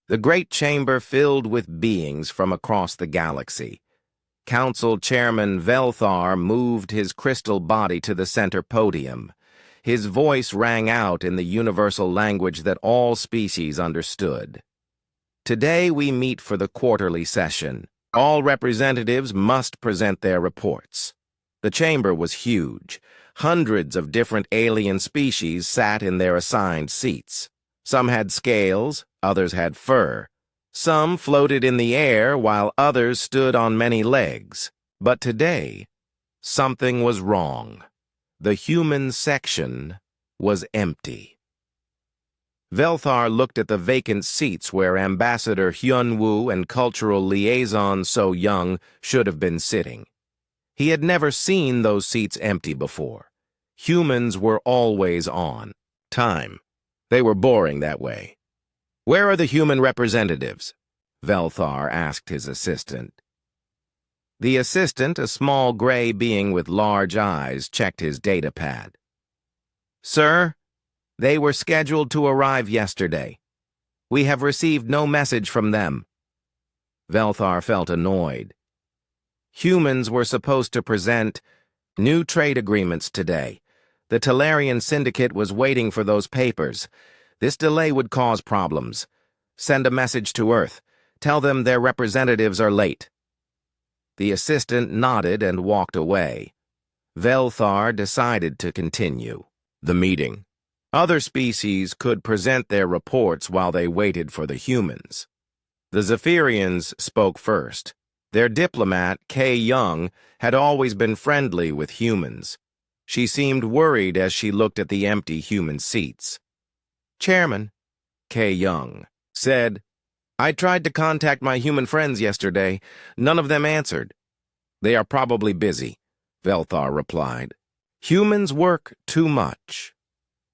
The great chamber filled with beings from across the galaxy. Council Chairman Velthar moved his crystal body to the center podium. His voice rang out in the universal language that all species understood. Today we meet for the quarterly session. All representatives must present their reports. The chamber was huge. Hundreds of different alien species sat in their assigned seats. Some had scales, others had fur. Some floated in the air while others stood on many legs. But today, something was wrong. The human section was empty. Velthar looked at the vacant seats where Ambassador Hyunwoo and Cultural Liaison So Young should have been sitting. He had never seen those seats empty before. Humans were always on time. They were boring that way. "Where are the human representatives?" Velthar asked his assistant. The assistant, a small gray being with large eyes, checked his data pad. "Sir, they were scheduled to arrive yesterday. We have received no message from them." Velthar felt annoyed. Humans were supposed to present new trade agreements today. The Talarian Syndicate was waiting for those papers. This delay would cause problems. Send a message to Earth. Tell them their representatives are late. The assistant nodded and walked away. Velthar decided to continue the meeting. Other species could present their reports while they waited for the humans. The Zephyrians spoke first. Their diplomat, Kay Young, had always been friendly with humans. She seemed worried as she looked at the empty human seats. "Chairman," Kay Young said, "I tried to contact my human friends yesterday. None of them answered." "They are probably busy," Velthar replied. Humans work too much.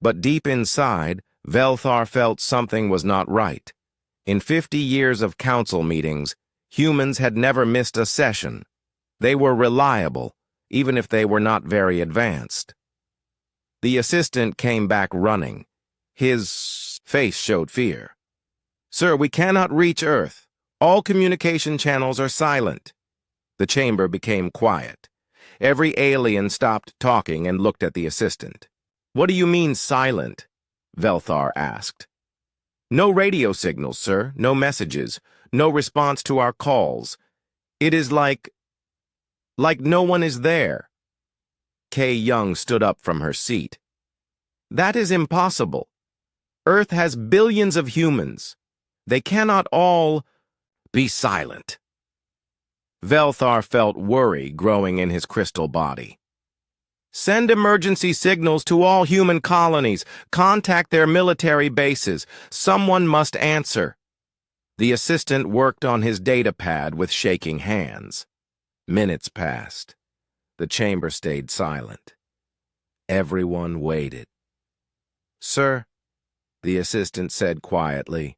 But deep inside, Velthar felt something was not right. In 50 years of council meetings, humans had never missed a session. They were reliable, even if they were not very advanced. The assistant came back running. His face showed fear. "Sir, we cannot reach Earth. All communication channels are silent." The chamber became quiet. Every alien stopped talking and looked at the assistant. "What do you mean, silent?" Velthar asked. "No radio signals, sir. No messages. No response to our calls. It is like no one is there." Kay Young stood up from her seat. "That is impossible. Earth has billions of humans. They cannot all be silent." Velthar felt worry growing in his crystal body. "Send emergency signals to all human colonies. Contact their military bases. Someone must answer." The assistant worked on his data pad with shaking hands. Minutes passed. The chamber stayed silent. Everyone waited. "Sir," the assistant said quietly,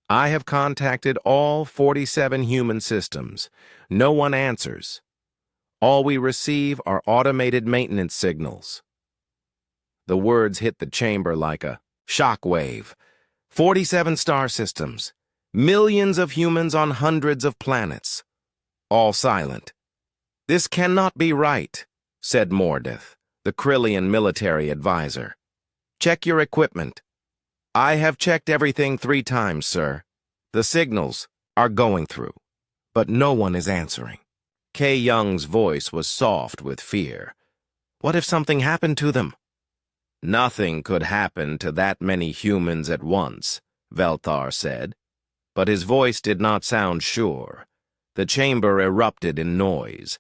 "I have contacted all 47 human systems. No one answers. All we receive are automated maintenance signals." The words hit the chamber like a shock wave. 47 star systems. Millions of humans on hundreds of planets. All silent. "This cannot be right," said Mordeth, the Krillian military advisor. "Check your equipment." "I have checked everything 3 times, sir. The signals are going through, but no one is answering." Kay Young's voice was soft with fear. "What if something happened to them?" "Nothing could happen to that many humans at once," Velthar said. But his voice did not sound sure. The chamber erupted in noise.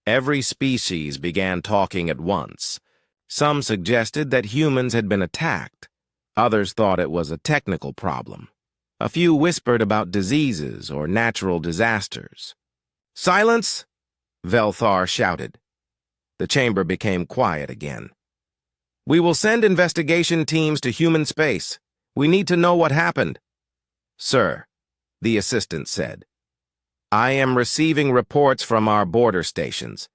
Every species began talking at once. Some suggested that humans had been attacked. Others thought it was a technical problem. A few whispered about diseases or natural disasters. "Silence!" Velthar shouted. The chamber became quiet again. "We will send investigation teams to human space. We need to know what happened." "Sir," the assistant said, "I am receiving reports from our border stations.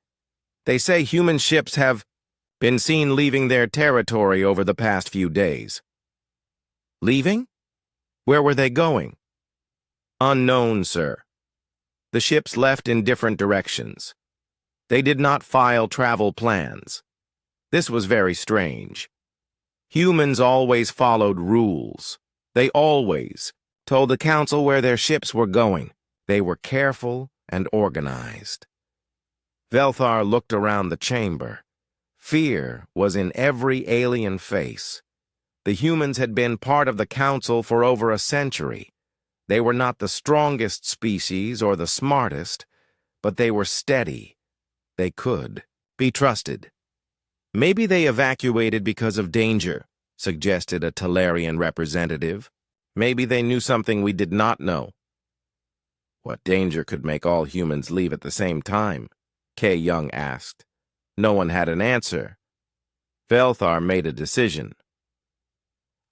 They say human ships have been seen leaving their territory over the past few days." "Leaving? Where were they going?" Unknown, sir. The ships left in different directions. They did not file travel plans. This was very strange. Humans always followed rules. They always told the council where their ships were going. They were careful and organized. Velthar looked around the chamber. Fear was in every alien face. The humans had been part of the council for over a century. They were not the strongest species or the smartest, but they were steady. They could be trusted. Maybe they evacuated because of danger, suggested a Talarian representative. Maybe they knew something we did not know. What danger could make all humans leave at the same time? Kay Young asked. No one had an answer. Velthar made a decision.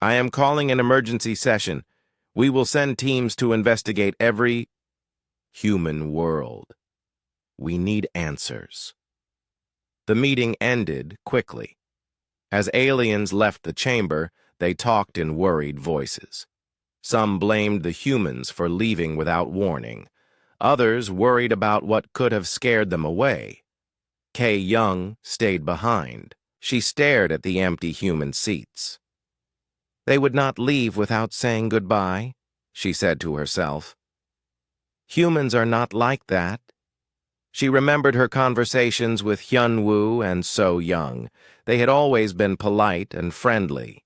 I am calling an emergency session. We will send teams to investigate every human world. We need answers. The meeting ended quickly. As aliens left the chamber, they talked in worried voices. Some blamed the humans for leaving without warning. Others worried about what could have scared them away. Kay Young stayed behind. She stared at the empty human seats. They would not leave without saying goodbye, she said to herself. Humans are not like that. She remembered her conversations with Hyun Woo and So Young. They had always been polite and friendly.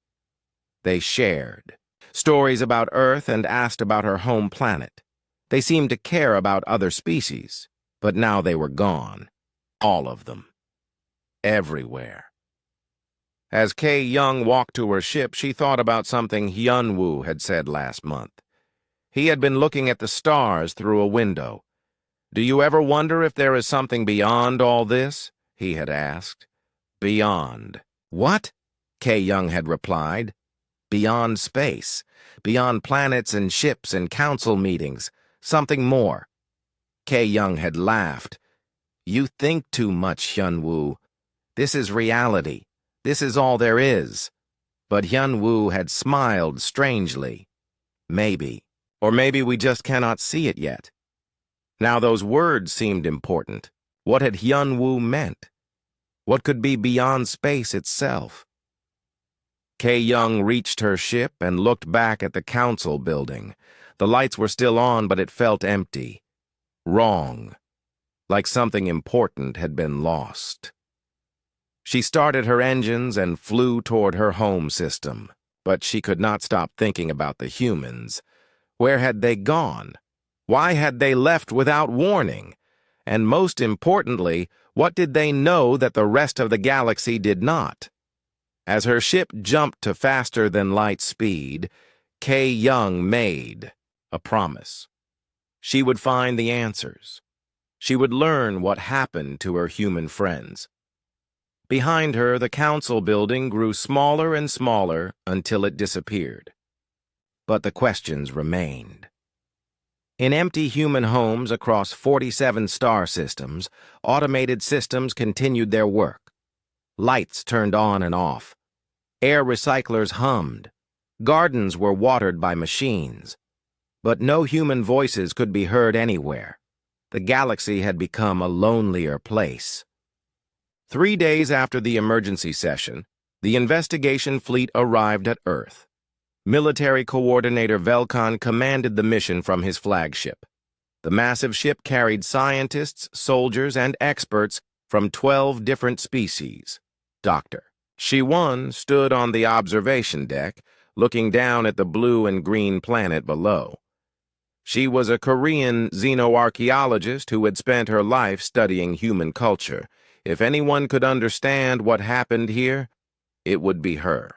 They shared stories about Earth and asked about her home planet. They seemed to care about other species, but now they were gone. All of them. Everywhere. As Kay Young walked to her ship, she thought about something Hyun Woo had said last month. He had been looking at the stars through a window. Do you ever wonder if there is something beyond all this? He had asked. Beyond. What? Kay Young had replied. Beyond space. Beyond planets and ships and council meetings. Something more. Kay Young had laughed. You think too much, Hyun Woo. This is reality. This is all there is. But Hyun Woo had smiled strangely. Maybe. Or maybe we just cannot see it yet. Now those words seemed important. What had Hyun Woo meant? What could be beyond space itself? Kay Young reached her ship and looked back at the council building. The lights were still on, but it felt empty. Wrong. Like something important had been lost. She started her engines and flew toward her home system, but she could not stop thinking about the humans. Where had they gone? Why had they left without warning? And most importantly, what did they know that the rest of the galaxy did not? As her ship jumped to faster-than-light speed, Kay Young made a promise. She would find the answers. She would learn what happened to her human friends. Behind her, the council building grew smaller and smaller until it disappeared. But the questions remained. In empty human homes across 47 star systems, automated systems continued their work. Lights turned on and off. Air recyclers hummed. Gardens were watered by machines. But no human voices could be heard anywhere. The galaxy had become a lonelier place. 3 days after the emergency session, the investigation fleet arrived at Earth. Military Coordinator Velkan commanded the mission from his flagship. The massive ship carried scientists, soldiers, and experts from 12 different species. Dr. Shiwon stood on the observation deck, looking down at the blue and green planet below. She was a Korean xenoarchaeologist who had spent her life studying human culture. If anyone could understand what happened here, it would be her.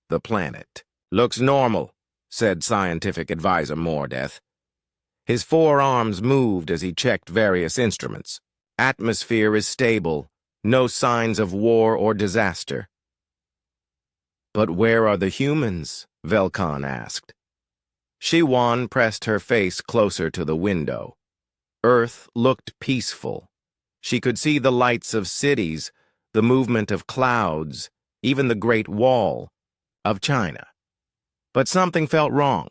The planet looks normal, said Scientific Advisor Mordeth. His forearms moved as he checked various instruments. Atmosphere is stable, no signs of war or disaster. But where are the humans? Velkan asked. Shiwon pressed her face closer to the window. Earth looked peaceful. She could see the lights of cities, the movement of clouds, even the Great Wall of China. But something felt wrong.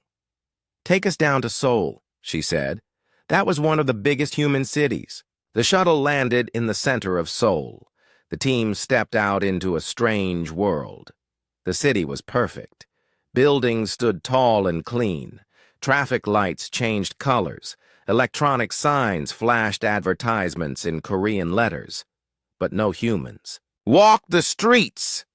"Take us down to Seoul," she said. "That was one of the biggest human cities." The shuttle landed in the center of Seoul. The team stepped out into a strange world. The city was perfect. Buildings stood tall and clean. Traffic lights changed colors. Electronic signs flashed advertisements in Korean letters. But no humans. "Walk the streets!"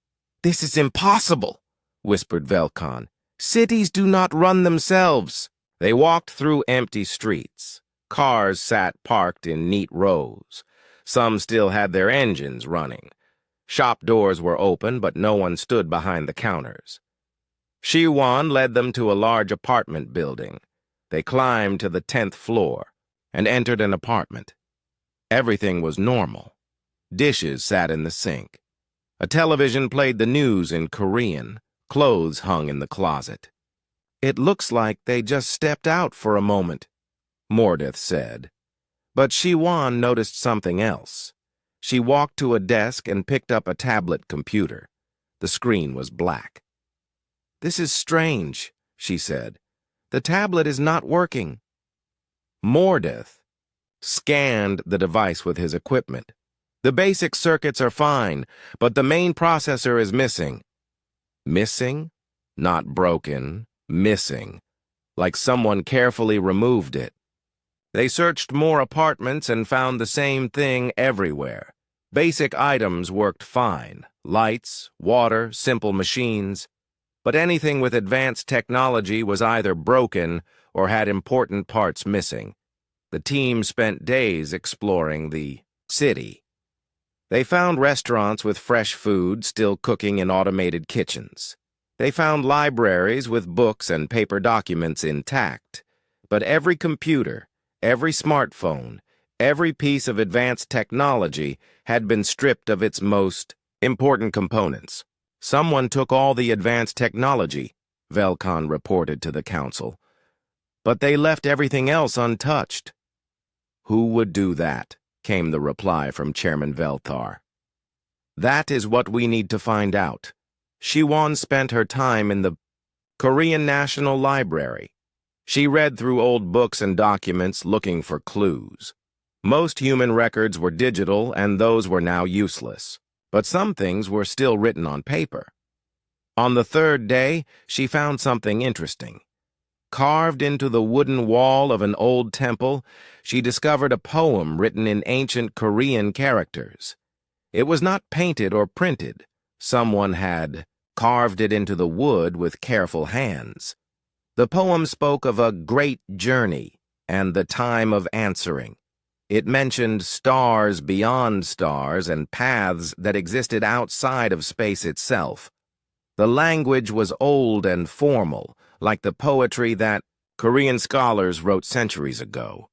"This is impossible," whispered Velkan. "Cities do not run themselves." They walked through empty streets. Cars sat parked in neat rows. Some still had their engines running. Shop doors were open, but no one stood behind the counters. Shiwan led them to a large apartment building. They climbed to the 10th floor and entered an apartment. Everything was normal. Dishes sat in the sink. A television played the news in Korean. Clothes hung in the closet. "It looks like they just stepped out for a moment," Mordeth said. But Shiwan noticed something else. She walked to a desk and picked up a tablet computer. The screen was black. "This is strange," she said. "The tablet is not working." Mordeth scanned the device with his equipment. "The basic circuits are fine, but the main processor is missing." Missing? Not broken. Missing. Like someone carefully removed it. They searched more apartments and found the same thing everywhere. Basic items worked fine. Lights, water, simple machines. But anything with advanced technology was either broken or had important parts missing. The team spent days exploring the city. They found restaurants with fresh food still cooking in automated kitchens. They found libraries with books and paper documents intact. But every computer, every smartphone, every piece of advanced technology had been stripped of its most important components. "Someone took all the advanced technology," Velkan reported to the council. "But they left everything else untouched." "Who would do that?" came the reply from Chairman Velthar. "That is what we need to find out." Shiwan spent her time in the Korean National Library. She read through old books and documents looking for clues. Most human records were digital, and those were now useless. But some things were still written on paper. On the third day, she found something interesting. Carved into the wooden wall of an old temple, she discovered a poem written in ancient Korean characters. It was not painted or printed. Someone had carved it into the wood with careful hands. The poem spoke of a great journey and the time of answering. It mentioned stars beyond stars and paths that existed outside of space itself. The language was old and formal, like the poetry that Korean scholars wrote centuries ago.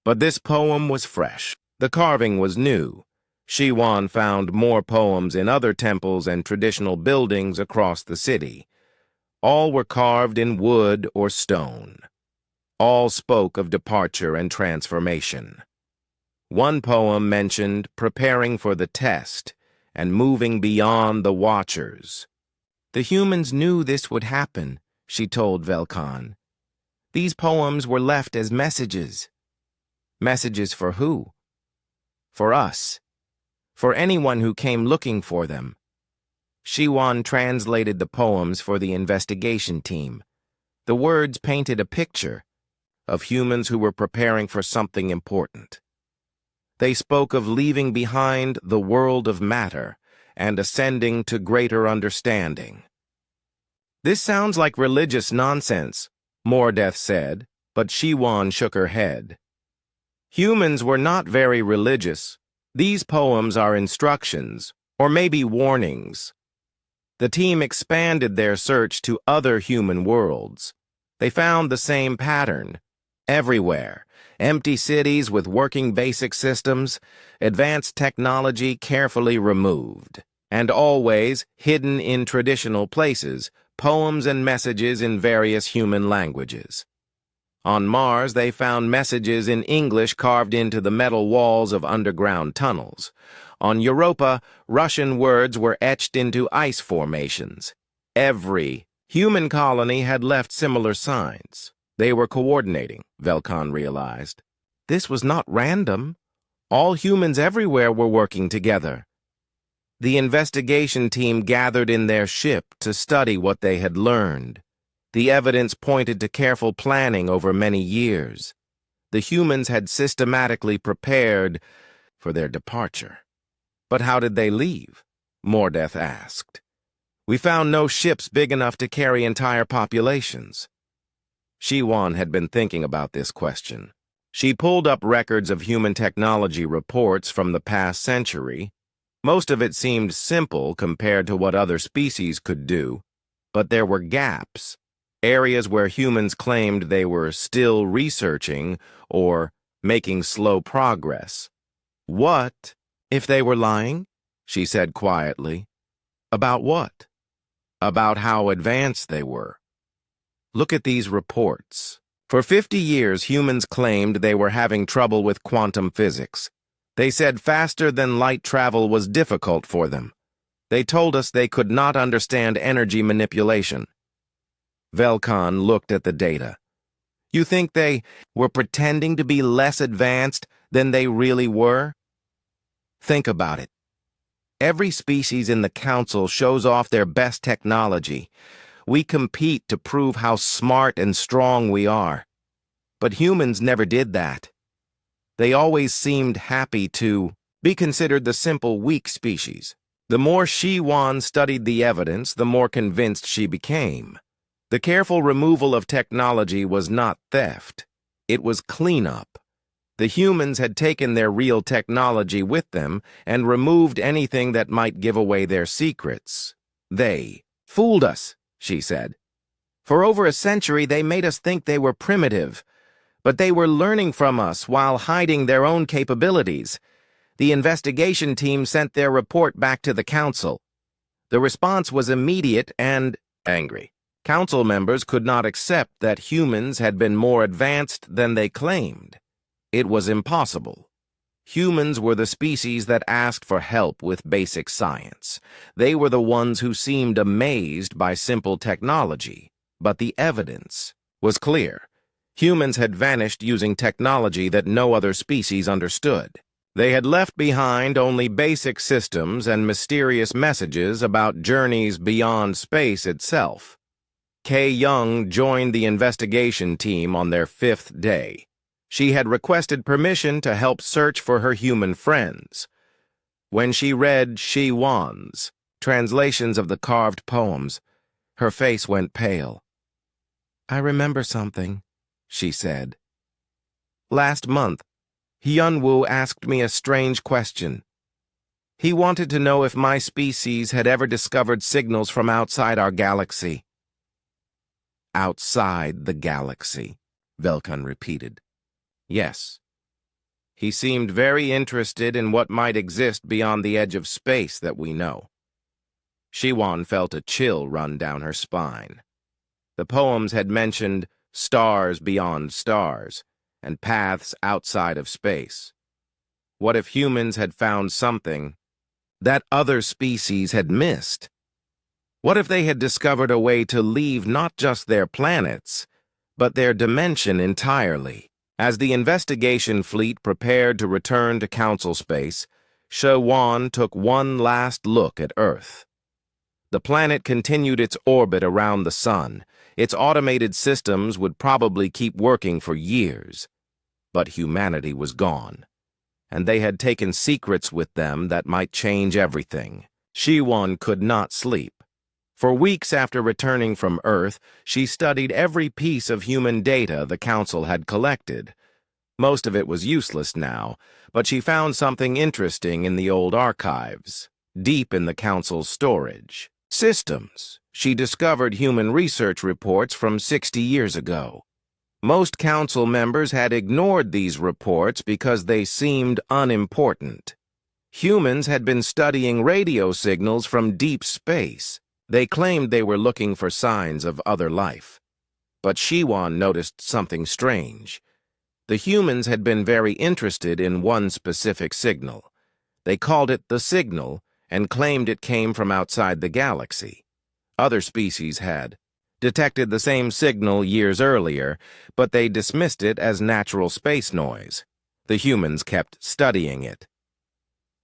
But this poem was fresh. The carving was new. Shiwan found more poems in other temples and traditional buildings across the city. All were carved in wood or stone. All spoke of departure and transformation. One poem mentioned preparing for the test and moving beyond the Watchers. "The humans knew this would happen," she told Velkan. "These poems were left as messages." Messages for who? For us. For anyone who came looking for them. Shiwan translated the poems for the investigation team. The words painted a picture of humans who were preparing for something important. They spoke of leaving behind the world of matter and ascending to greater understanding. "This sounds like religious nonsense," Mordeth said, but Shiwan shook her head. "Humans were not very religious. These poems are instructions, or maybe warnings." The team expanded their search to other human worlds. They found the same pattern. Everywhere, empty cities with working basic systems, advanced technology carefully removed, and always, hidden in traditional places, poems and messages in various human languages. On Mars, they found messages in English carved into the metal walls of underground tunnels. On Europa, Russian words were etched into ice formations. Every Human colony had left similar signs. They were coordinating, Velkan realized. This was not random. All humans everywhere were working together. The investigation team gathered in their ship to study what they had learned. The evidence pointed to careful planning over many years. The humans had systematically prepared for their departure. But how did they leave? Mordeth asked. We found no ships big enough to carry entire populations. Shiwan had been thinking about this question. She pulled up records of human technology reports from the past century. Most of it seemed simple compared to what other species could do, but there were gaps, areas where humans claimed they were still researching or making slow progress. What if they were lying? She said quietly. About what? About how advanced they were. Look at these reports. For 50 years, humans claimed they were having trouble with quantum physics. They said faster-than-light travel was difficult for them. They told us they could not understand energy manipulation. Velkan looked at the data. You think they were pretending to be less advanced than they really were? Think about it. Every species in the Council shows off their best technology. We compete to prove how smart and strong we are. But humans never did that. They always seemed happy to be considered the simple, weak species. The more Shiwan studied the evidence, the more convinced she became. The careful removal of technology was not theft. It was cleanup. The humans had taken their real technology with them and removed anything that might give away their secrets. They fooled us, she said. For over a century, they made us think they were primitive, but they were learning from us while hiding their own capabilities. The investigation team sent their report back to the Council. The response was immediate and angry. Council members could not accept that humans had been more advanced than they claimed. It was impossible. Humans were the species that asked for help with basic science. They were the ones who seemed amazed by simple technology. But the evidence was clear. Humans had vanished using technology that no other species understood. They had left behind only basic systems and mysterious messages about journeys beyond space itself. Kay Young joined the investigation team on their 5th day. She had requested permission to help search for her human friends. When she read Shiwan's translations of the carved poems, her face went pale. I remember something, she said. Last month, Hyunwoo asked me a strange question. He wanted to know if my species had ever discovered signals from outside our galaxy. Outside the galaxy, Velkan repeated. Yes. He seemed very interested in what might exist beyond the edge of space that we know. Shiwan felt a chill run down her spine. The poems had mentioned stars beyond stars and paths outside of space. What if humans had found something that other species had missed? What if they had discovered a way to leave not just their planets, but their dimension entirely? As the investigation fleet prepared to return to Council space, Shiwan took one last look at Earth. The planet continued its orbit around the sun. Its automated systems would probably keep working for years. But humanity was gone, and they had taken secrets with them that might change everything. Shiwan could not sleep. For weeks after returning from Earth, she studied every piece of human data the Council had collected. Most of it was useless now, but she found something interesting in the old archives, deep in the Council's storage. Systems. She discovered human research reports from 60 years ago. Most Council members had ignored these reports because they seemed unimportant. Humans had been studying radio signals from deep space. They claimed they were looking for signs of other life. But Shiwan noticed something strange. The humans had been very interested in one specific signal. They called it the signal and claimed it came from outside the galaxy. Other species had detected the same signal years earlier, but they dismissed it as natural space noise. The humans kept studying it.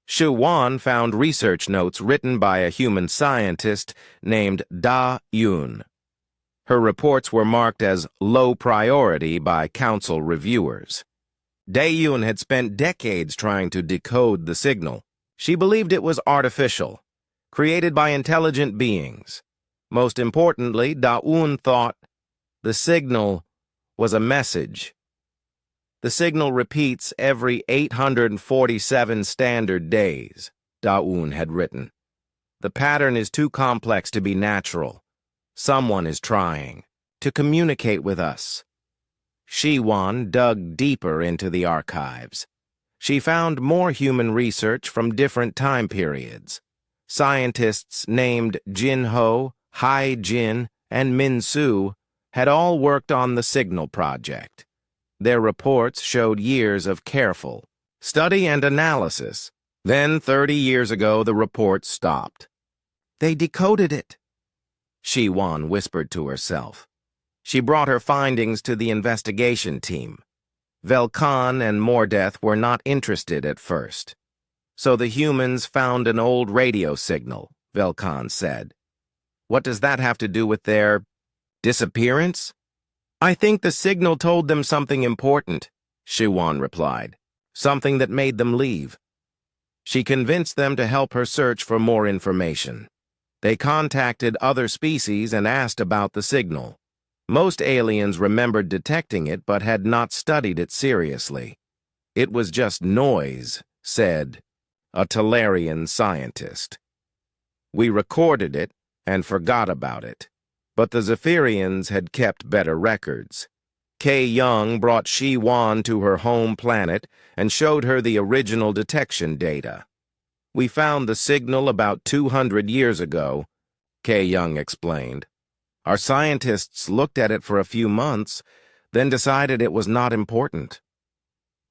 Xu Wan found research notes written by a human scientist named Da Yun. Her reports were marked as low priority by council reviewers. Da Yun had spent decades trying to decode the signal. She believed it was artificial, created by intelligent beings. Most importantly, Da Yun thought the signal was a message. The signal repeats every 847 standard days, Da Yun had written. The pattern is too complex to be natural. Someone is trying to communicate with us. Xi Wan dug deeper into the archives. She found more human research from different time periods. Scientists named Jin Ho, Hai Jin, and Min Su had all worked on the Signal Project. Their reports showed years of careful study and analysis. Then, 30 years ago, the report stopped. They decoded it, Xi Wan whispered to herself. She brought her findings to the investigation team. Velkan and Mordeth were not interested at first. So the humans found an old radio signal, Velkan said. What does that have to do with their disappearance? I think the signal told them something important, Xi Wan replied. Something that made them leave. She convinced them to help her search for more information. They contacted other species and asked about the signal. Most aliens remembered detecting it but had not studied it seriously. It was just noise, said a Talarian scientist. We recorded it and forgot about it, but the Zephyrians had kept better records. Kei Young brought Xi Wan to her home planet and showed her the original detection data. We found the signal about 200 years ago, Kei Young explained. Our scientists looked at it for a few months, then decided it was not important.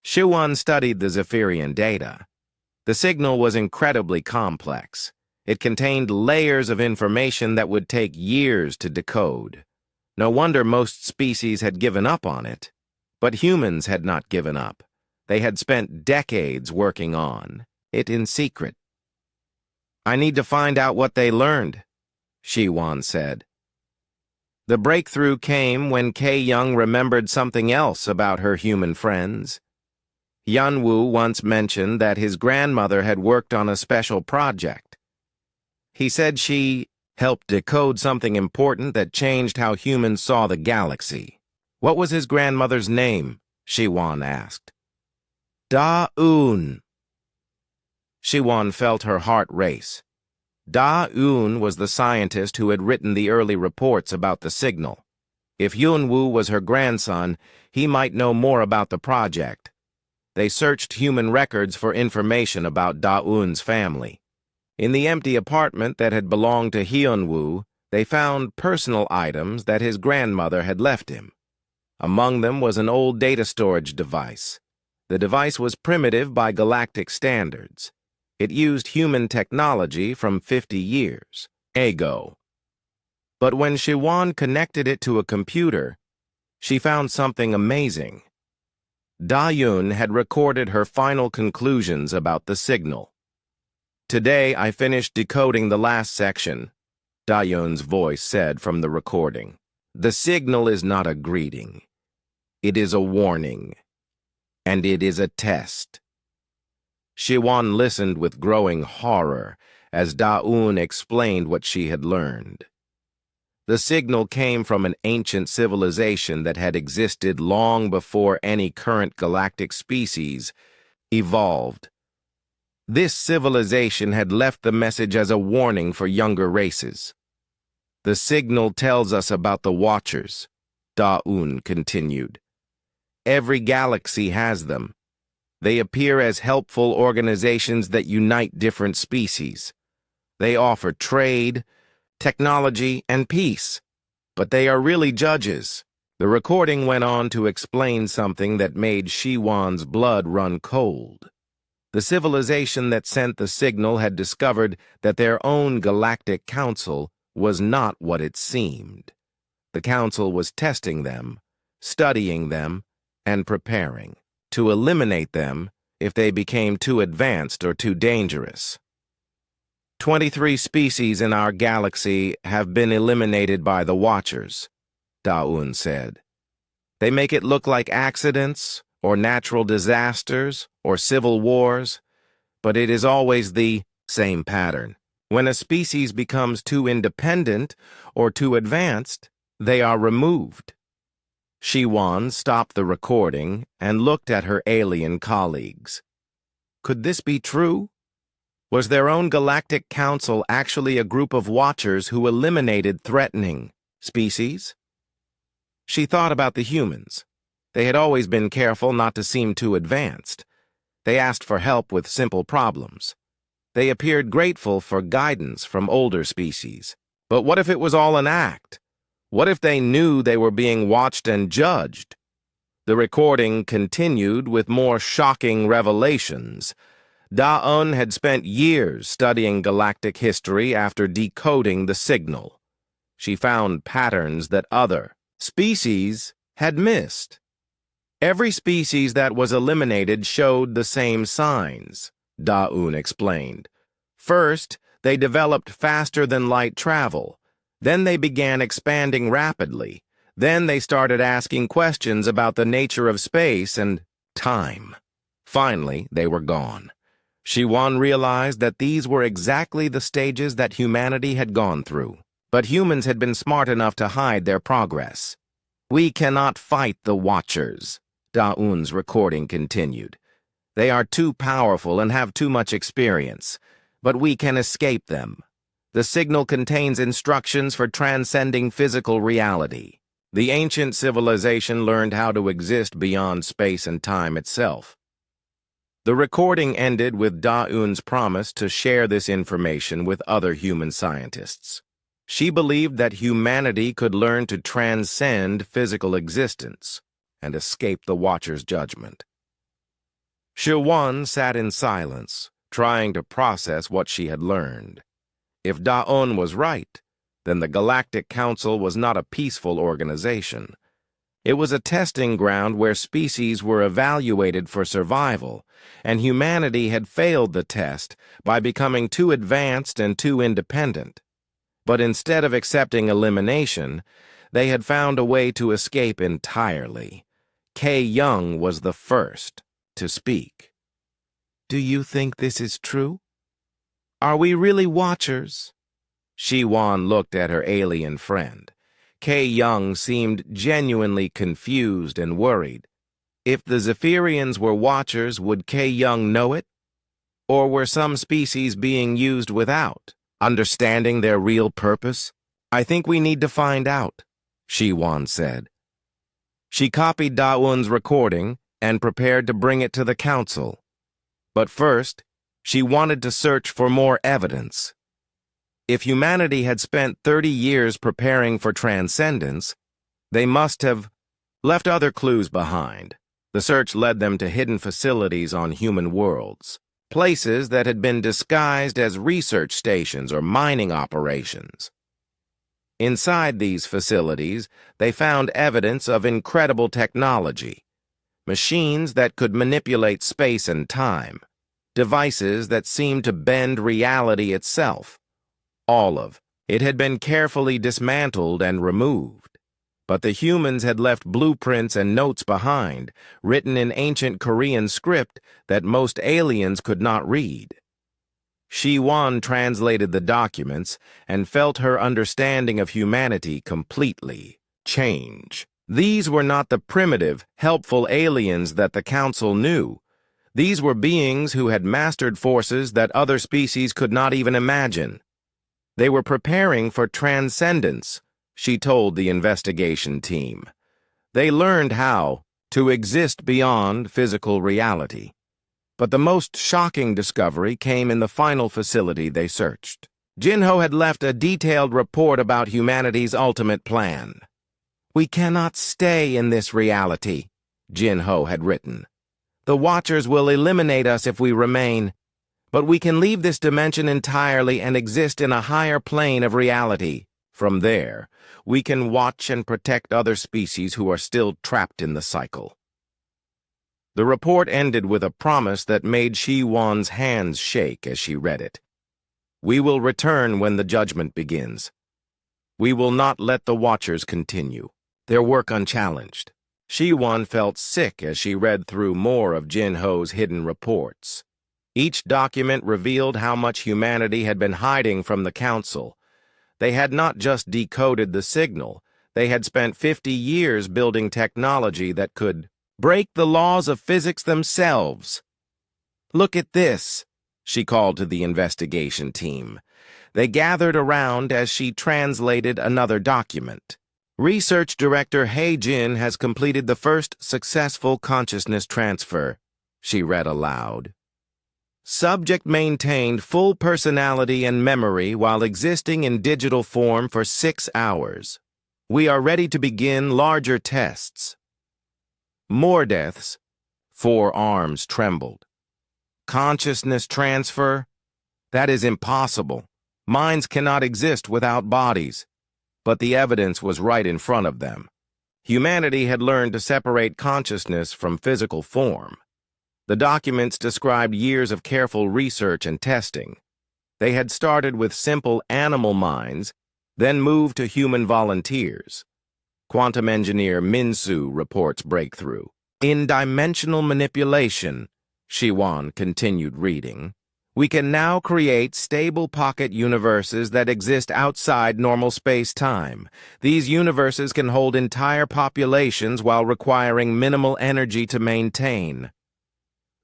Xi Wan studied the Zephyrian data. The signal was incredibly complex. It contained layers of information that would take years to decode. No wonder most species had given up on it. But humans had not given up. They had spent decades working on it in secret. I need to find out what they learned, Xi Wan said. The breakthrough came when Kei Young remembered something else about her human friends. Yanwu once mentioned that his grandmother had worked on a special project. He said she helped decode something important that changed how humans saw the galaxy. What was his grandmother's name? Xi Wan asked. Da Yun. Xi Wan felt her heart race. Da Yun was the scientist who had written the early reports about the signal. If Yunwu was her grandson, he might know more about the project. They searched human records for information about Da Yun's family. In the empty apartment that had belonged to Hyunwoo, they found personal items that his grandmother had left him. Among them was an old data storage device. The device was primitive by galactic standards. It used human technology from 50 years ago. But when Xi Wan connected it to a computer, she found something amazing. Da Yun had recorded her final conclusions about the signal. Today I finished decoding the last section, Da Yun's voice said from the recording. The signal is not a greeting. It is a warning. And it is a test. Xi Wan listened with growing horror as Da Yun explained what she had learned. The signal came from an ancient civilization that had existed long before any current galactic species evolved. This civilization had left the message as a warning for younger races. The signal tells us about the Watchers, Da Yun continued. Every galaxy has them. They appear as helpful organizations that unite different species. They offer trade, technology, and peace. But they are really judges. The recording went on to explain something that made Xi Wan's blood run cold. The civilization that sent the signal had discovered that their own galactic council was not what it seemed. The Council was testing them, studying them, and preparing to eliminate them if they became too advanced or too dangerous. 23 species in our galaxy have been eliminated by the Watchers, Daun said. They make it look like accidents, or natural disasters, or civil wars, but it is always the same pattern. When a species becomes too independent or too advanced, they are removed. Shiwan stopped the recording and looked at her alien colleagues. Could this be true? Was their own Galactic Council actually a group of Watchers who eliminated threatening species? She thought about the humans. They had always been careful not to seem too advanced. They asked for help with simple problems. They appeared grateful for guidance from older species. But what if it was all an act? What if they knew they were being watched and judged? The recording continued with more shocking revelations. Daun had spent years studying galactic history after decoding the signal. She found patterns that other species had missed. Every species that was eliminated showed the same signs, Daun explained. First, they developed faster-than-light travel. Then they began expanding rapidly. Then they started asking questions about the nature of space and time. Finally, they were gone. Shiwan realized that these were exactly the stages that humanity had gone through. But humans had been smart enough to hide their progress. We cannot fight the Watchers, Daun's recording continued. They are too powerful and have too much experience, but we can escape them. The signal contains instructions for transcending physical reality. The ancient civilization learned how to exist beyond space and time itself. The recording ended with Daun's promise to share this information with other human scientists. She believed that humanity could learn to transcend physical existence and escape the Watcher's judgment. Shiwan sat in silence, trying to process what she had learned. If Daun was right, then the Galactic Council was not a peaceful organization. It was a testing ground where species were evaluated for survival, and humanity had failed the test by becoming too advanced and too independent. But instead of accepting elimination, they had found a way to escape entirely. K. Young was the first to speak. "Do you think this is true? Are we really Watchers?" Shiwan looked at her alien friend. K. Young seemed genuinely confused and worried. If the Zephyrians were Watchers, would K. Young know it? Or were some species being used without understanding their real purpose? "I think we need to find out," Shiwan said. She copied Daun's recording and prepared to bring it to the council. But first, she wanted to search for more evidence. If humanity had spent 30 years preparing for transcendence, they must have left other clues behind. The search led them to hidden facilities on human worlds, places that had been disguised as research stations or mining operations. Inside these facilities, they found evidence of incredible technology, machines that could manipulate space and time, devices that seemed to bend reality itself. All of it had been carefully dismantled and removed. But the humans had left blueprints and notes behind, written in ancient Korean script that most aliens could not read. Shiwan translated the documents and felt her understanding of humanity completely change. These were not the primitive, helpful aliens that the Council knew. These were beings who had mastered forces that other species could not even imagine. They were preparing for transcendence, she told the investigation team. They learned how to exist beyond physical reality. But the most shocking discovery came in the final facility they searched. Jinho had left a detailed report about humanity's ultimate plan. "We cannot stay in this reality," Jinho had written. "The Watchers will eliminate us if we remain. But we can leave this dimension entirely and exist in a higher plane of reality." From there, we can watch and protect other species who are still trapped in the cycle. The report ended with a promise that made Shi-Wan's hands shake as she read it. We will return when the judgment begins. We will not let the Watchers continue their work unchallenged. Shi-Wan felt sick as she read through more of Jin-Ho's hidden reports. Each document revealed how much humanity had been hiding from the Council. They had not just decoded the signal, they had spent 50 years building technology that could break the laws of physics themselves. Look at this, she called to the investigation team. They gathered around as she translated another document. Research Director He Jin has completed the first successful consciousness transfer, she read aloud. Subject maintained full personality and memory while existing in digital form for 6 hours. We are ready to begin larger tests. More deaths. 4 arms trembled. Consciousness transfer? That is impossible. Minds cannot exist without bodies. But the evidence was right in front of them. Humanity had learned to separate consciousness from physical form. The documents described years of careful research and testing. They had started with simple animal minds, then moved to human volunteers. Quantum engineer Min-Su reports breakthrough. In dimensional manipulation, Shi-Wan continued reading, we can now create stable pocket universes that exist outside normal space-time. These universes can hold entire populations while requiring minimal energy to maintain.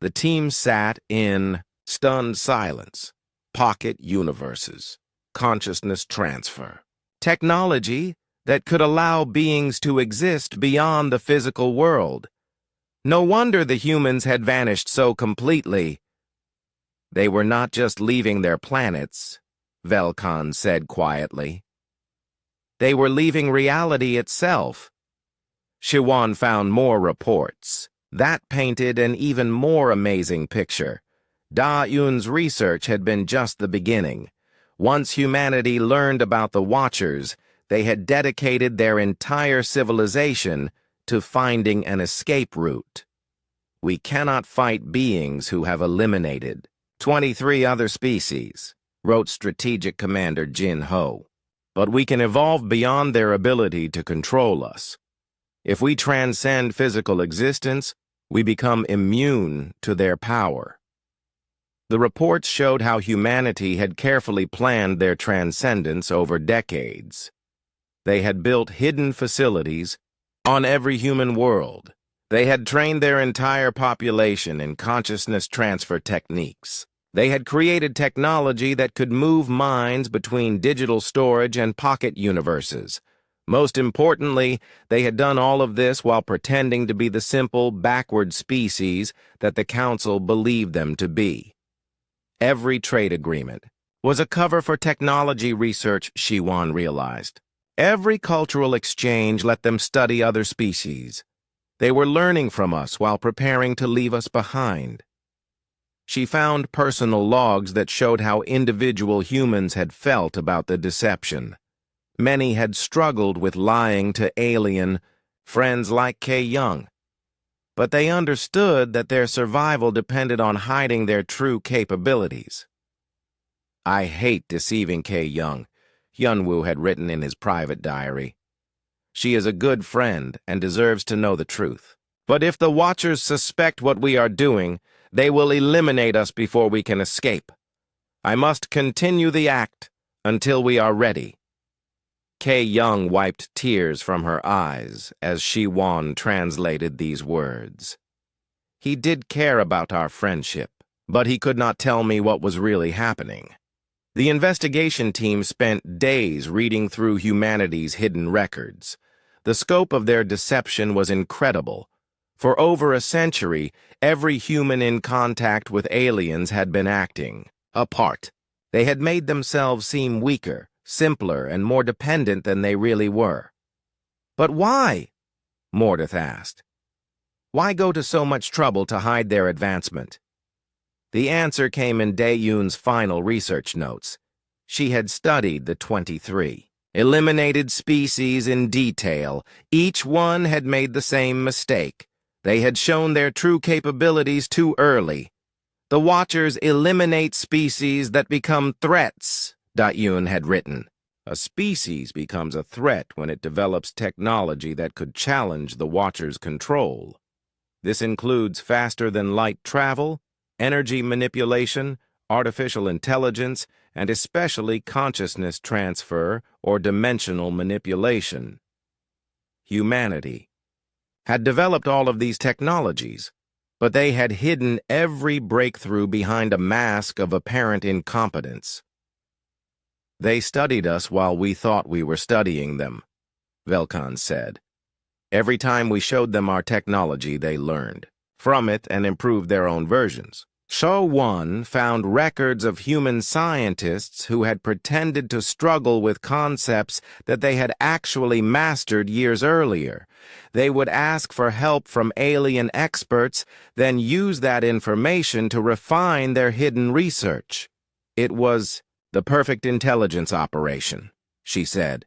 The team sat in stunned silence. Pocket universes. Consciousness transfer. Technology that could allow beings to exist beyond the physical world. No wonder the humans had vanished so completely. They were not just leaving their planets, Velkan said quietly. They were leaving reality itself. Shi-Wan found more reports. That painted an even more amazing picture. Da-Yun's research had been just the beginning. Once humanity learned about the Watchers, they had dedicated their entire civilization to finding an escape route. We cannot fight beings who have eliminated 23 other species, wrote Strategic Commander Jin-Ho. But we can evolve beyond their ability to control us. If we transcend physical existence, we become immune to their power. The reports showed how humanity had carefully planned their transcendence over decades. They had built hidden facilities on every human world. They had trained their entire population in consciousness transfer techniques. They had created technology that could move minds between digital storage and pocket universes. Most importantly, they had done all of this while pretending to be the simple, backward species that the Council believed them to be. Every trade agreement was a cover for technology research, Shi-Wan realized. Every cultural exchange let them study other species. They were learning from us while preparing to leave us behind. She found personal logs that showed how individual humans had felt about the deception. Many had struggled with lying to alien friends like K-Young, but they understood that their survival depended on hiding their true capabilities. I hate deceiving K-Young, Hyunwoo had written in his private diary. She is a good friend and deserves to know the truth. But if the Watchers suspect what we are doing, they will eliminate us before we can escape. I must continue the act until we are ready. K-Young wiped tears from her eyes as Shi-Wan translated these words. He did care about our friendship, but he could not tell me what was really happening. The investigation team spent days reading through humanity's hidden records. The scope of their deception was incredible. For over a century, every human in contact with aliens had been acting a part. They had made themselves seem weaker, simpler, and more dependent than they really were. But why? Mordeth asked. Why go to so much trouble to hide their advancement? The answer came in Da-Yun's final research notes. She had studied the 23. eliminated species in detail. Each one had made the same mistake. They had shown their true capabilities too early. The Watchers eliminate species that become threats, Yun had written. A species becomes a threat when it develops technology that could challenge the Watchers' control. This includes faster-than-light travel, energy manipulation, artificial intelligence, and especially consciousness transfer or dimensional manipulation. Humanity had developed all of these technologies, but they had hidden every breakthrough behind a mask of apparent incompetence. They studied us while we thought we were studying them, Velkan said. Every time we showed them our technology, they learned from it and improved their own versions. Shou found records of human scientists who had pretended to struggle with concepts that they had actually mastered years earlier. They would ask for help from alien experts, then use that information to refine their hidden research. It was the perfect intelligence operation, she said.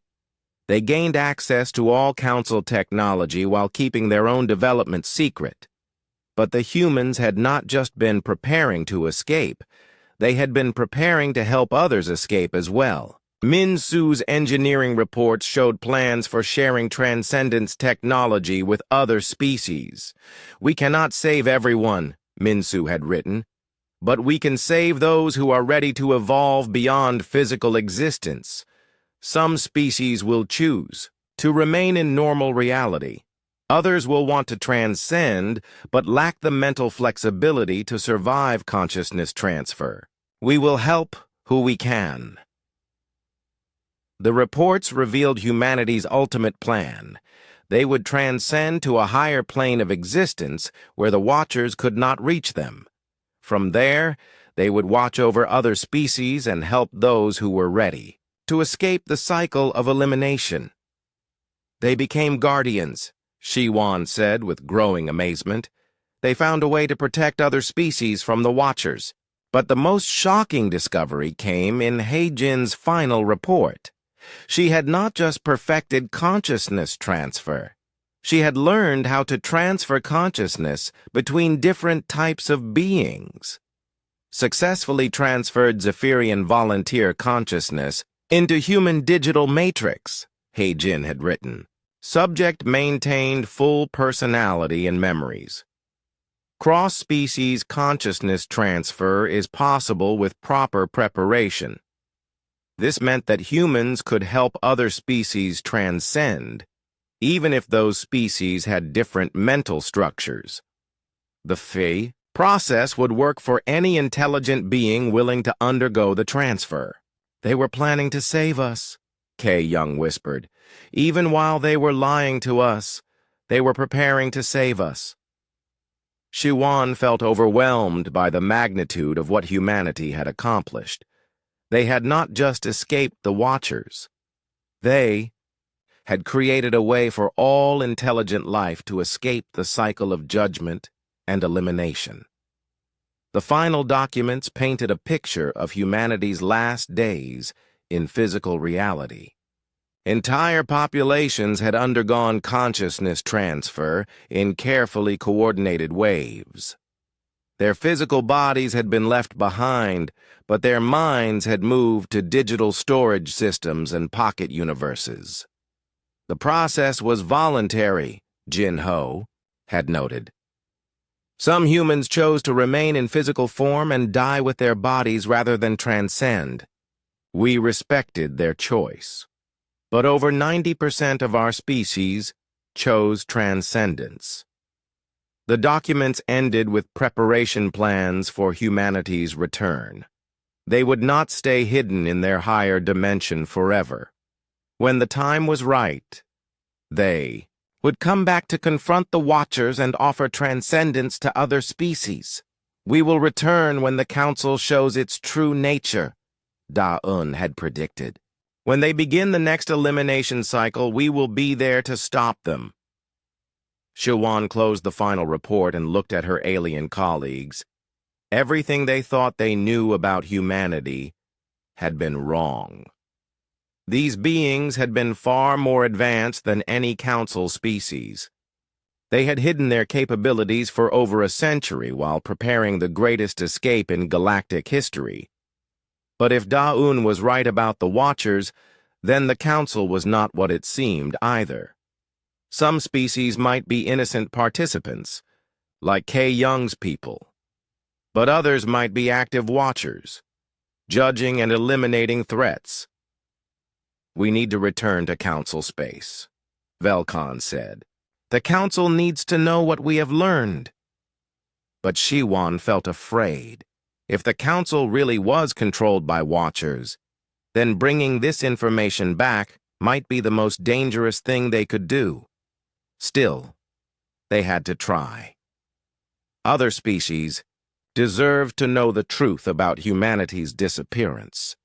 They gained access to all Council technology while keeping their own development secret. But the humans had not just been preparing to escape, they had been preparing to help others escape as well. Minsu's engineering reports showed plans for sharing transcendence technology with other species. We cannot save everyone, Minsu had written, but we can save those who are ready to evolve beyond physical existence. Some species will choose to remain in normal reality. Others will want to transcend, but lack the mental flexibility to survive consciousness transfer. We will help who we can. The reports revealed humanity's ultimate plan. They would transcend to a higher plane of existence where the Watchers could not reach them. From there, they would watch over other species and help those who were ready to escape the cycle of elimination. They became guardians, Shiwan said with growing amazement. They found a way to protect other species from the Watchers. But the most shocking discovery came in Heijin's final report. She had not just perfected consciousness transfer. She had learned how to transfer consciousness between different types of beings. Successfully transferred Zephyrian volunteer consciousness into human digital matrix, Heijin had written. Subject maintained full personality and memories. Cross-species consciousness transfer is possible with proper preparation. This meant that humans could help other species transcend, even if those species had different mental structures. The Phi process would work for any intelligent being willing to undergo the transfer. They were planning to save us, Kay Young whispered. Even while they were lying to us, they were preparing to save us. Shiwan felt overwhelmed by the magnitude of what humanity had accomplished. They had not just escaped the Watchers. They had created a way for all intelligent life to escape the cycle of judgment and elimination. The final documents painted a picture of humanity's last days in physical reality. Entire populations had undergone consciousness transfer in carefully coordinated waves. Their physical bodies had been left behind, but their minds had moved to digital storage systems and pocket universes. The process was voluntary, Jin Ho had noted. Some humans chose to remain in physical form and die with their bodies rather than transcend. We respected their choice. But over 90% of our species chose transcendence. The documents ended with preparation plans for humanity's return. They would not stay hidden in their higher dimension forever. When the time was right, they would come back to confront the Watchers and offer transcendence to other species. We will return when the Council shows its true nature, Da-Un had predicted. When they begin the next elimination cycle, we will be there to stop them. Shiwan closed the final report and looked at her alien colleagues. Everything they thought they knew about humanity had been wrong. These beings had been far more advanced than any council species. They had hidden their capabilities for over a century while preparing the greatest escape in galactic history. But if Da-Un was right about the Watchers, then the council was not what it seemed either. Some species might be innocent participants, like K. Young's people, but others might be active watchers, judging and eliminating threats. "We need to return to council space," Velkan said. "The council needs to know what we have learned." But Shiwan felt afraid. If the council really was controlled by watchers, then bringing this information back might be the most dangerous thing they could do. Still, they had to try. Other species deserved to know the truth about humanity's disappearance.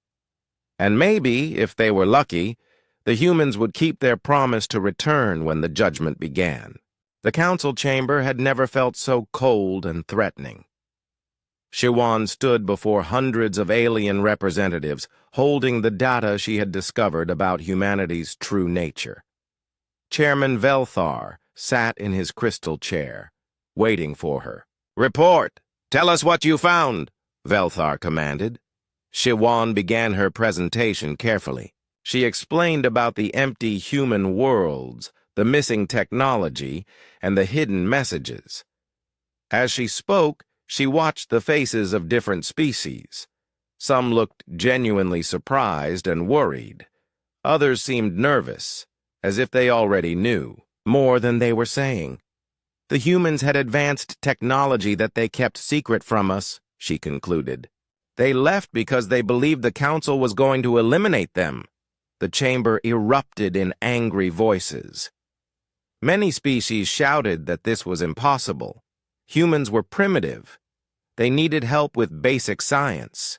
And maybe, if they were lucky, the humans would keep their promise to return when the judgment began. The council chamber had never felt so cold and threatening. Shiwan stood before hundreds of alien representatives, holding the data she had discovered about humanity's true nature. Chairman Velthar sat in his crystal chair, waiting for her. "Report! Tell us what you found," Velthar commanded. Shiwan began her presentation carefully. She explained about the empty human worlds, the missing technology, and the hidden messages. As she spoke, she watched the faces of different species. Some looked genuinely surprised and worried. Others seemed nervous, as if they already knew more than they were saying. "The humans had advanced technology that they kept secret from us," she concluded. "They left because they believed the council was going to eliminate them." The chamber erupted in angry voices. Many species shouted that this was impossible. Humans were primitive. They needed help with basic science.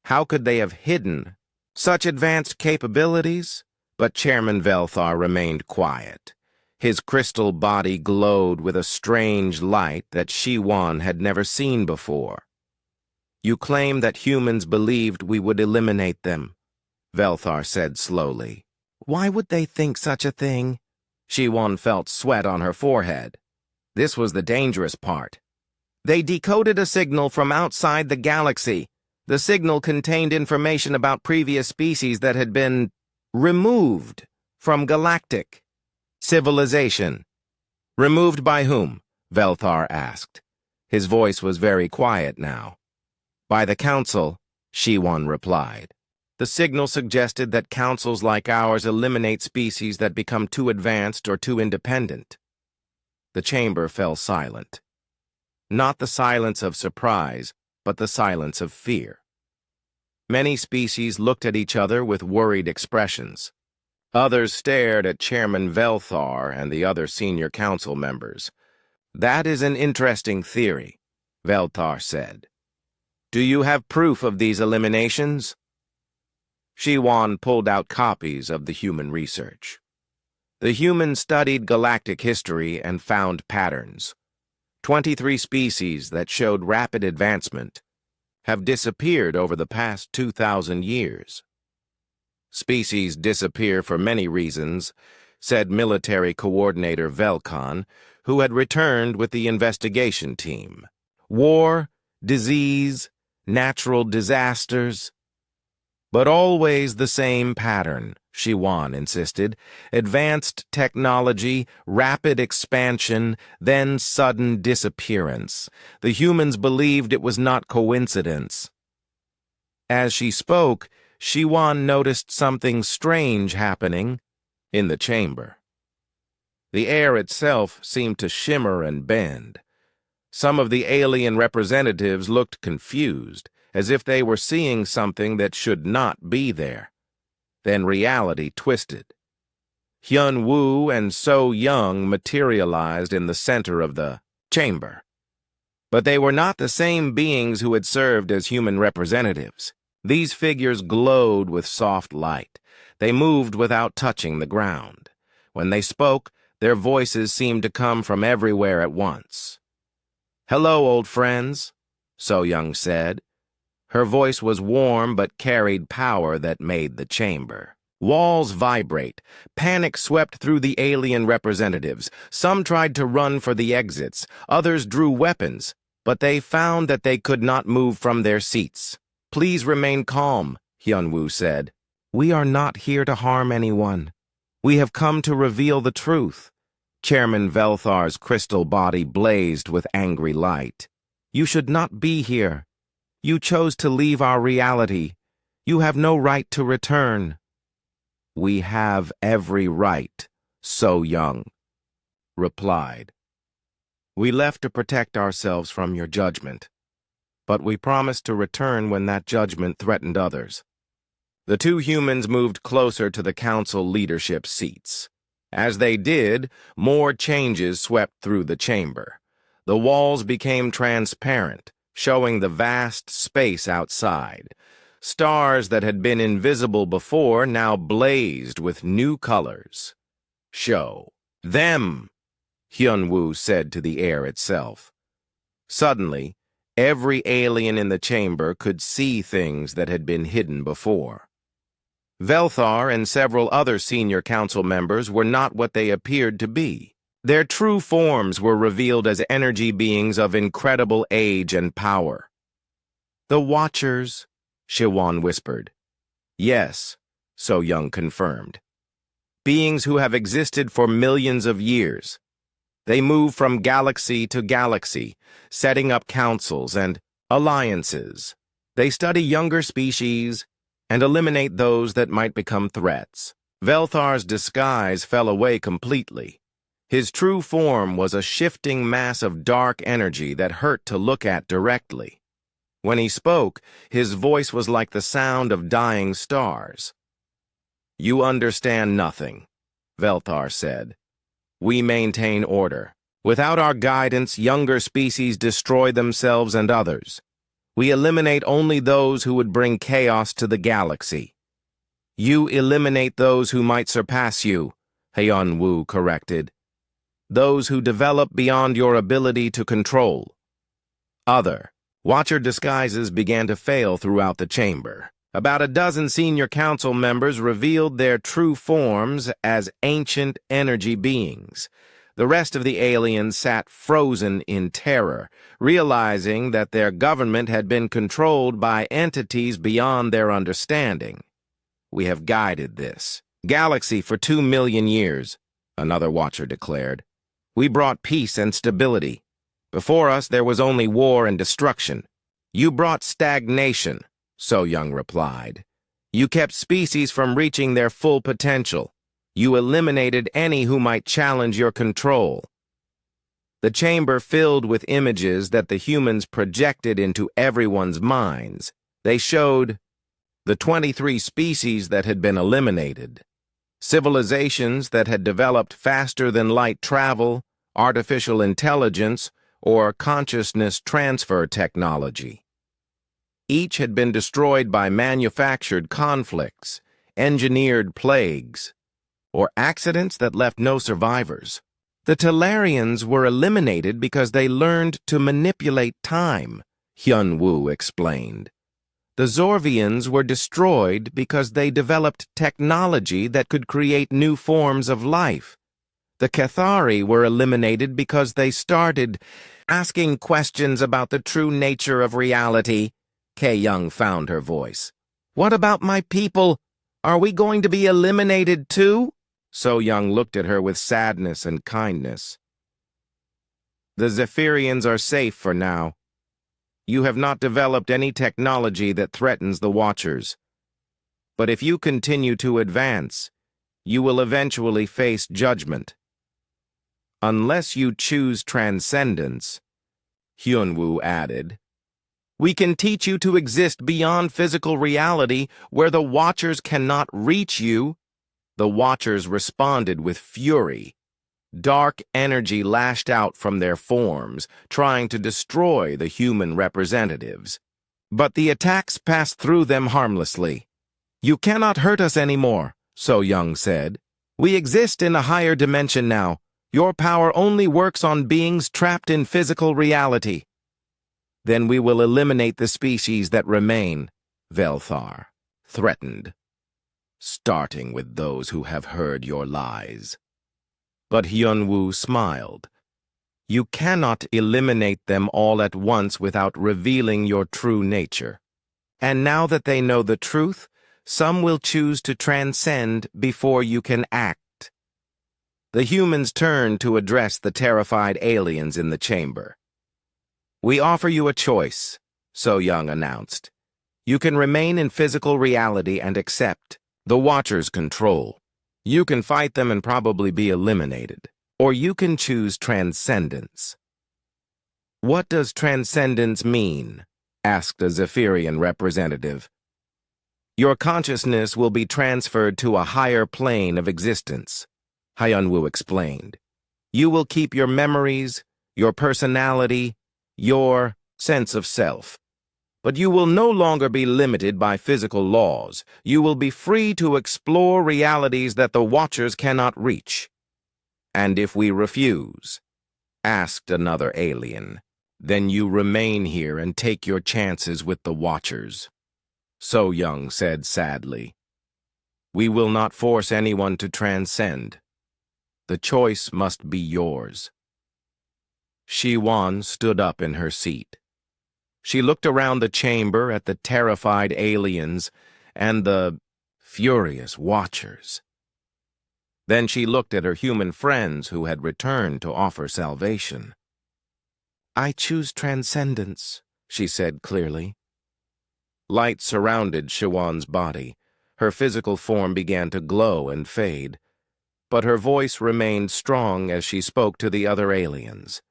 How could they have hidden such advanced capabilities? But Chairman Velthar remained quiet. His crystal body glowed with a strange light that Shiwan had never seen before. "You claim that humans believed we would eliminate them," Velthar said slowly. "Why would they think such a thing?" Shiwan felt sweat on her forehead. This was the dangerous part. "They decoded a signal from outside the galaxy. The signal contained information about previous species that had been removed from galactic civilization." "Removed by whom?" Velthar asked. His voice was very quiet now. "By the council," Shiwan replied. "The signal suggested that councils like ours eliminate species that become too advanced or too independent." The chamber fell silent. Not the silence of surprise, but the silence of fear. Many species looked at each other with worried expressions. Others stared at Chairman Velthar and the other senior council members. "That is an interesting theory," Velthar said. "Do you have proof of these eliminations?" Shiwan pulled out copies of the human research. The humans studied galactic history and found patterns. 23 species that showed rapid advancement have disappeared over the past 2,000 years. "Species disappear for many reasons," said military coordinator Velkan, who had returned with the investigation team. "War, disease, natural disasters. But always the same pattern," Shiwan insisted. "Advanced technology, rapid expansion, then sudden disappearance. The humans believed it was not coincidence." As she spoke, Shiwan noticed something strange happening in the chamber. The air itself seemed to shimmer and bend. Some of the alien representatives looked confused, as if they were seeing something that should not be there. Then reality twisted. Hyun Woo and So Young materialized in the center of the chamber. But they were not the same beings who had served as human representatives. These figures glowed with soft light. They moved without touching the ground. When they spoke, their voices seemed to come from everywhere at once. "Hello, old friends," So Young said. Her voice was warm but carried power that made the chamber Walls vibrate. Panic swept through the alien representatives. Some tried to run for the exits. Others drew weapons, but they found that they could not move from their seats. "Please remain calm," Hyunwoo said. "We are not here to harm anyone. We have come to reveal the truth." Chairman Velthar's crystal body blazed with angry light. "You should not be here. You chose to leave our reality. You have no right to return." "We have every right," So Young replied. "We left to protect ourselves from your judgment, but we promised to return when that judgment threatened others." The two humans moved closer to the council leadership seats. As they did, more changes swept through the chamber. The walls became transparent, showing the vast space outside. Stars that had been invisible before now blazed with new colors. "Show them," Hyunwoo said to the air itself. Suddenly, every alien in the chamber could see things that had been hidden before. Velthar and several other senior council members were not what they appeared to be. Their true forms were revealed as energy beings of incredible age and power. "The Watchers," Shiwan whispered. "Yes," So Young confirmed. "Beings who have existed for millions of years. They move from galaxy to galaxy, setting up councils and alliances. They study younger species and eliminate those that might become threats." Velthar's disguise fell away completely. His true form was a shifting mass of dark energy that hurt to look at directly. When he spoke, his voice was like the sound of dying stars. "You understand nothing," Velthar said. "We maintain order. Without our guidance, younger species destroy themselves and others. We eliminate only those who would bring chaos to the galaxy. You eliminate those who might surpass you," Hyunwoo corrected. "Those who develop beyond your ability to control." Watcher disguises began to fail throughout the chamber. About a dozen senior council members revealed their true forms as ancient energy beings. The rest of the aliens sat frozen in terror, realizing that their government had been controlled by entities beyond their understanding. "We have guided this galaxy for 2 million years, another Watcher declared. "We brought peace and stability. Before us there was only war and destruction. You brought stagnation," So Young replied. "You kept species from reaching their full potential. You eliminated any who might challenge your control." The chamber filled with images that the humans projected into everyone's minds. They showed the 23 species that had been eliminated, civilizations that had developed faster than light travel, artificial intelligence, or consciousness transfer technology. Each had been destroyed by manufactured conflicts, engineered plagues, or accidents that left no survivors. The Talarians were eliminated because they learned to manipulate time, Hyunwoo explained. The Zorvians were destroyed because they developed technology that could create new forms of life. The Cathari were eliminated because they started asking questions about the true nature of reality. K-Young found her voice. "What about my people? Are we going to be eliminated too?" So Young looked at her with sadness and kindness. "The Zephyrians are safe for now. You have not developed any technology that threatens the Watchers. But if you continue to advance, you will eventually face judgment. Unless you choose transcendence," Hyunwoo added. "We can teach you to exist beyond physical reality where the Watchers cannot reach you." The Watchers responded with fury. Dark energy lashed out from their forms, trying to destroy the human representatives. But the attacks passed through them harmlessly. "You cannot hurt us anymore," So Young said. "We exist in a higher dimension now. Your power only works on beings trapped in physical reality." "Then we will eliminate the species that remain," Velthar threatened. starting with those who have heard your lies. But Hyunwoo smiled. You cannot eliminate them all at once without revealing your true nature. And now that they know the truth, some will choose to transcend before you can act. The humans turned to address the terrified aliens in the chamber. We offer you a choice, So Young announced. You can remain in physical reality and accept the Watcher's control. You can fight them and probably be eliminated. Or you can choose transcendence. What does transcendence mean? Asked a Zephyrian representative. Your consciousness will be transferred to a higher plane of existence, Hyunwoo explained. You will keep your memories, your personality, your sense of self. But you will no longer be limited by physical laws. You will be free to explore realities that the Watchers cannot reach. And if we refuse, asked another alien, then you remain here and take your chances with the Watchers. So Young said sadly. We will not force anyone to transcend. The choice must be yours. Shi-Wan stood up in her seat. She looked around the chamber at the terrified aliens and the furious Watchers. Then she looked at her human friends who had returned to offer salvation. I choose transcendence, she said clearly. Light surrounded Shi-Wan's body. Her physical form began to glow and fade, but her voice remained strong as she spoke to the other aliens.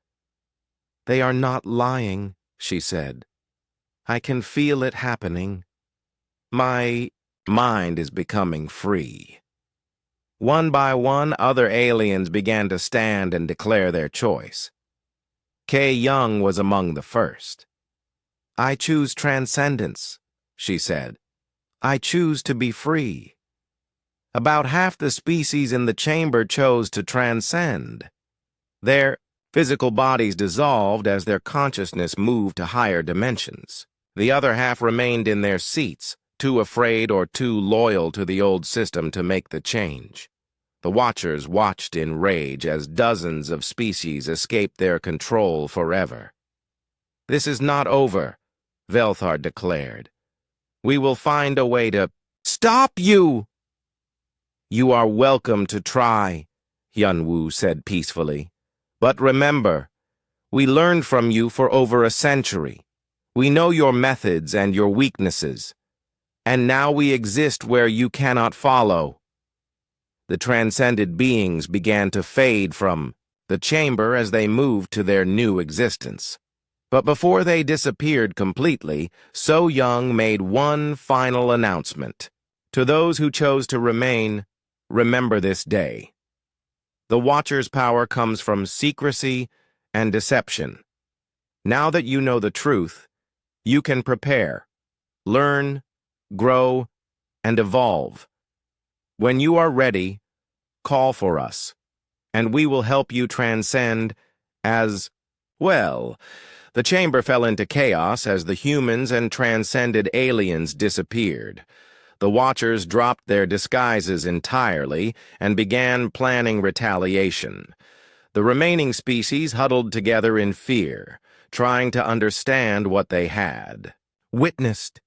They are not lying, she said. I can feel it happening. My mind is becoming free. One by one, other aliens began to stand and declare their choice. Kei Young was among the first. I choose transcendence, she said. I choose to be free. About half the species in the chamber chose to transcend. Their physical bodies dissolved as their consciousness moved to higher dimensions. The other half remained in their seats, too afraid or too loyal to the old system to make the change. The Watchers watched in rage as dozens of species escaped their control forever. This is not over, Velthar declared. We will find a way to stop you! You are welcome to try, Hyunwoo said peacefully. But remember, we learned from you for over a century. We know your methods and your weaknesses. And now we exist where you cannot follow. The transcended beings began to fade from the chamber as they moved to their new existence. But before they disappeared completely, So Young made one final announcement. To those who chose to remain, remember this day. The Watcher's power comes from secrecy and deception. Now that you know the truth, you can prepare, learn, grow, and evolve. When you are ready, call for us, and we will help you transcend as, well, the chamber fell into chaos as the humans and transcended aliens disappeared. The Watchers dropped their disguises entirely and began planning retaliation. The remaining species huddled together in fear, trying to understand what they had witnessed.